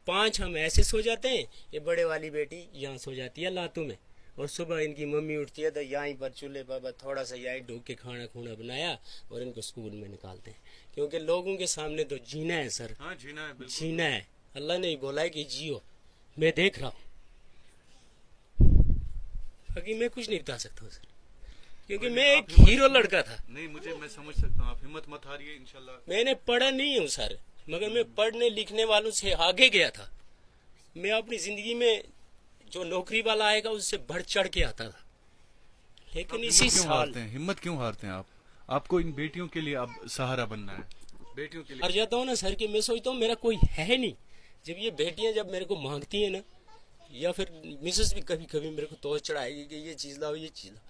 5 हम ऐसे सो जाते हैं, ये बड़े वाली बेटी यहाँ सो जाती है लातू में, और सुबह इनकी मम्मी उठती है तो यहीं पर चूल्हे पर थोड़ा सा यहीं ढूक के खाना खूना बनाया और इनको स्कूल में निकालते हैं, क्योंकि लोगों के सामने तो जीना है सर। हाँ, जीना है, जीना है। अल्लाह ने ही बोला है कि जियो, मैं देख रहा हूँ, बाकी मैं कुछ नहीं बता सकता हूँ सर, क्योंकि मैं एक हीरो लड़का था। नहीं, मैं समझ सकता हूँ, आप हिम्मत मत हारिए, इंशाल्लाह। मैंने पढ़ा नहीं हूँ सर, मगर मैं पढ़ने लिखने वालों से आगे गया था। मैं अपनी जिंदगी में जो नौकरी वाला आएगा उससे बढ़ चढ़ के आता था, लेकिन इसी साल हिम्मत क्यों हारते हैं आप? आपको इन बेटियों के लिए अब सहारा बनना है, बेटियों के लिए। हार जाता हूँ ना सर, कि मैं सोचता हूँ मेरा कोई है नहीं। जब ये बेटियां जब मेरे को मांगती है ना, या फिर मिसेस भी कभी कभी मेरे को तोड़ चढ़ाएगी कि ये चीज लाओ, ये चीज लाओ,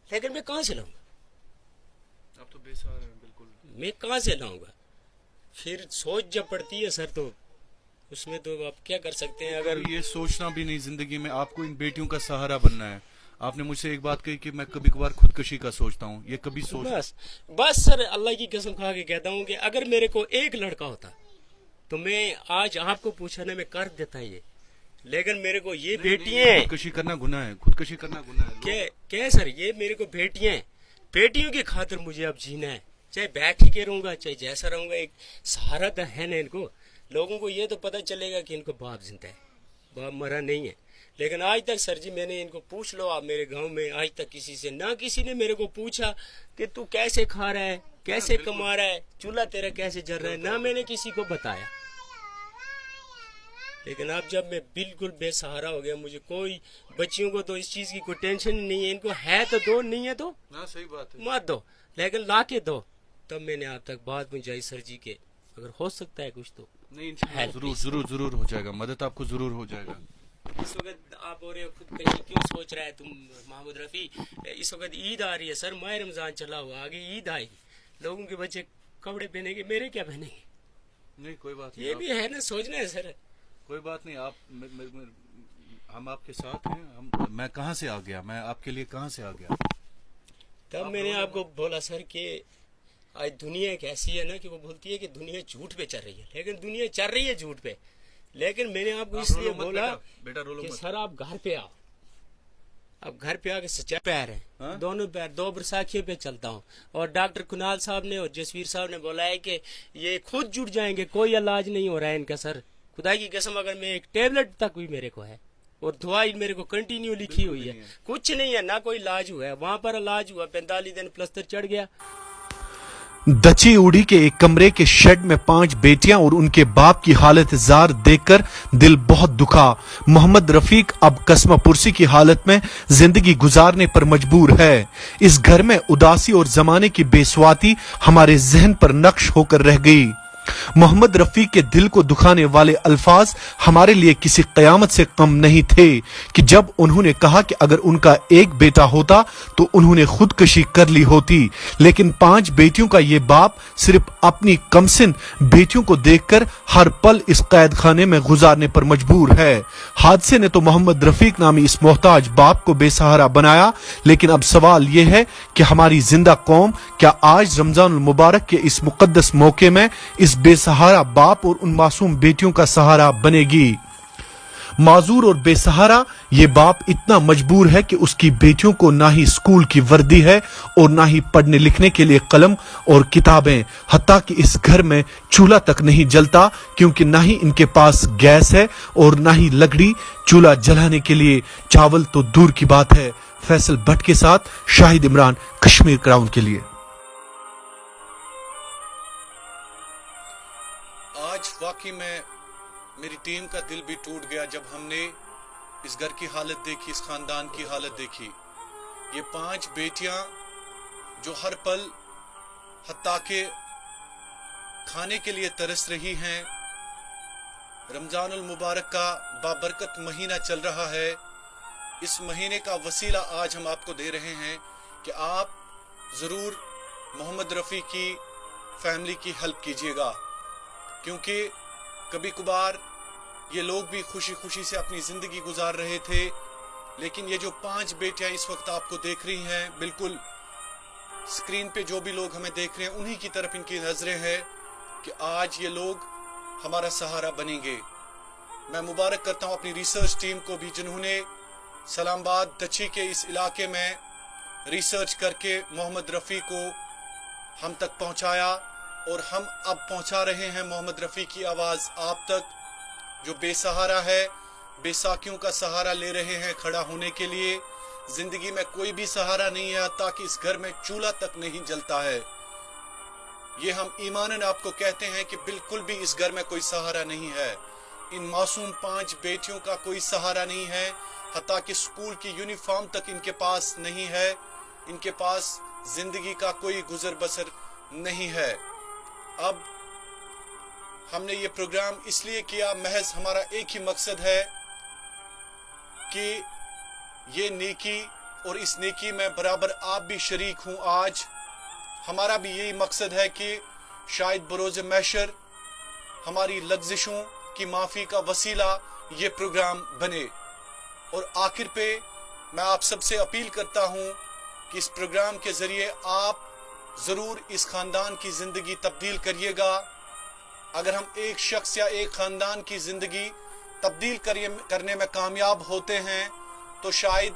लेकिन मैं कहाँ से लाऊंगा? आप तो बेसहारा हैं, बिल्कुल। मैं कहाँ से लाऊंगा? फिर सोच जब पड़ती है सर, तो उसमें तो आप क्या कर सकते हैं। अगर ये सोचना भी नहीं जिंदगी में आपको इन बेटियों का सहारा बनना है। आपने मुझसे एक बात कही कि मैं कभी कभार खुदकशी का सोचता हूँ, ये कभी सोच बस सर, अल्लाह की कसम खा के कहता हूँ कि अगर मेरे को एक लड़का होता तो मैं आज आपको पूछने में कर देता ये, लेकिन मेरे को ये बेटियां, खुदकशी करना गुनाह है, खुदकशी करना गुनाह है। क्या सर, ये मेरे को बेटियां, बेटियों की खातिर मुझे अब जीना है, चाहे बैठ के रहूंगा चाहे जैसा रहूंगा, एक सहारा तो है ना इनको। लोगों को ये तो पता चलेगा कि इनको बाप जिंदा है, बाप मरा नहीं है। लेकिन आज तक सर जी, मैंने इनको पूछ लो आप मेरे गांव में, आज तक किसी से ना किसी ने मेरे को पूछा कि तू कैसे खा रहा है, कैसे कमा रहा है, चूल्हा तेरा कैसे जल रहा है, ना मैंने किसी को बताया। लेकिन अब जब मैं बिल्कुल बेसहारा हो गया, मुझे कोई, बच्चियों को तो इस चीज की कोई टेंशन नहीं है, इनको है तो दो, नहीं है तो ना, सही बात है, मत दो, लेकिन ला के दो। तब मैंने आप तक बात पहुंचाई सर जी के, अगर हो सकता है कुछ तो नहीं, जरूर हो जाएगा, मदद आपको जरूर हो जाएगा। इस वक्त आप बोल रहे हो खुदकशी क्यों सोच रहा है तुम महमूद रफी? इस वक्त ईद आ रही है सर, माह रमजान चला हुआ, आगे ईद आएगी, लोगों के बच्चे कपड़े पहनेंगे, मेरे क्या पहनेंगे? नहीं, कोई बात नहीं, ये भी है ना, सोचना है सर। कोई बात नहीं, आप हम आपके साथ हैं। मैं कहाँ से आ गया, मैं आपके लिए कहाँ से आ गया? तब मैंने आपको बोला सर कि आज दुनिया एक ऐसी है ना कि वो बोलती है कि दुनिया झूठ पे चल रही है, लेकिन दुनिया चल रही है झूठ पे। लेकिन मैंने आपको इसलिए बोला बेटा रोलो कि मत। सर आप घर पे आओ, अब घर पे आके सच्चा पैर है, दोनों पैर, 2 बैसाखियों पे चलता हूँ। और डॉक्टर कुणाल साहब ने और जसवीर साहब ने बोला है कि ये खुद जुड़ जाएंगे, कोई इलाज नहीं हो रहा है इनका सर, खुदा की कसम। अगर मैं एक टेबलेट तक भी मेरे को है और दवाई मेरे को कंटिन्यू लिखी हुई है, कुछ नहीं है, ना कोई इलाज हुआ है। वहां पर इलाज हुआ, 45 दिन प्लस्तर चढ़ गया। दची उड़ी के एक कमरे के शेड में 5 बेटियां और उनके बाप की हालत जार देखकर दिल बहुत दुखा। मोहम्मद रफीक अब कस्मा पुरसी की हालत में जिंदगी गुजारने पर मजबूर है। इस घर में उदासी और जमाने की बेस्वाती हमारे जहन पर नक्श होकर रह गई। मोहम्मद रफीक के दिल को दुखाने वाले अल्फाज हमारे लिए किसी कयामत से कम नहीं थे कि जब उन्होंने कहा कि अगर उनका एक बेटा होता तो उन्होंने खुदकशी कर ली होती। लेकिन 5 बेटियों का ये बाप सिर्फ अपनी कमसिन बेटियों को देखकर हर पल इस कैद खाने में गुजारने पर मजबूर है। हादसे ने तो मोहम्मद रफीक नामी इस मोहताज बाप को बेसहारा बनाया, लेकिन अब सवाल यह है कि हमारी जिंदा कौम क्या आज रमजान मुबारक के इस मुकद्दस मौके में इस बेसहारा बाप और उन मासूम बेटियों का सहारा बनेगी? माजूर और बेसहारा ये बाप इतना मजबूर है कि उसकी बेटियों को ना ही स्कूल की वर्दी है और ना ही पढ़ने लिखने के लिए कलम और किताबें, हत्ता कि इस घर में चूल्हा तक नहीं जलता, क्योंकि ना ही इनके पास गैस है और ना ही लकड़ी चूल्हा जलाने के लिए, चावल तो दूर की बात है। फैसल भट्ट के साथ शाहिद इमरान, कश्मीर क्राउन के लिए। आज वाकई में मेरी टीम का दिल भी टूट गया जब हमने इस घर की हालत देखी, इस खानदान की हालत देखी। ये 5 बेटियां जो हर पल हत्ता के खाने के लिए तरस रही हैं। रमजानुल मुबारक का बाबरकत महीना चल रहा है। इस महीने का वसीला आज हम आपको दे रहे हैं कि आप जरूर मोहम्मद रफी की फैमिली की हेल्प कीजिएगा, क्योंकि कभी कभार ये लोग भी खुशी खुशी से अपनी जिंदगी गुजार रहे थे। लेकिन ये जो 5 बेटियां इस वक्त आपको देख रही हैं, बिल्कुल स्क्रीन पे जो भी लोग हमें देख रहे हैं उन्हीं की तरफ इनकी नजरें हैं कि आज ये लोग हमारा सहारा बनेंगे। मैं मुबारक करता हूँ अपनी रिसर्च टीम को भी, जिन्होंने सलामाबाद दची के इस इलाके में रिसर्च करके मोहम्मद रफ़ी को हम तक पहुँचाया, और हम अब पहुँचा रहे हैं मोहम्मद रफ़ी की आवाज़ आप तक, जो बेसहारा है, बेसाखियों का सहारा ले रहे हैं खड़ा होने के लिए। जिंदगी में कोई भी सहारा नहीं है, ताकि इस घर में चूल्हा तक नहीं जलता है। ये हम ईमानन आपको कहते हैं कि बिल्कुल भी इस घर में कोई सहारा नहीं है। इन मासूम 5 बेटियों का कोई सहारा नहीं है, हत्ता कि स्कूल की यूनिफॉर्म तक इनके पास नहीं है। इनके पास जिंदगी का कोई गुजर बसर नहीं है। अब हमने ये प्रोग्राम इसलिए किया, महज हमारा एक ही मकसद है कि ये नेकी, और इस नेकी में बराबर आप भी शरीक हूँ। आज हमारा भी यही मकसद है कि शायद बरोज़ महशर हमारी लग़्ज़िशों की माफ़ी का वसीला ये प्रोग्राम बने। और आखिर पे मैं आप सबसे अपील करता हूँ कि इस प्रोग्राम के ज़रिए आप ज़रूर इस ख़ानदान की ज़िंदगी तब्दील करिएगा। अगर हम एक शख्स या एक ख़ानदान की ज़िंदगी तब्दील करने में कामयाब होते हैं, तो शायद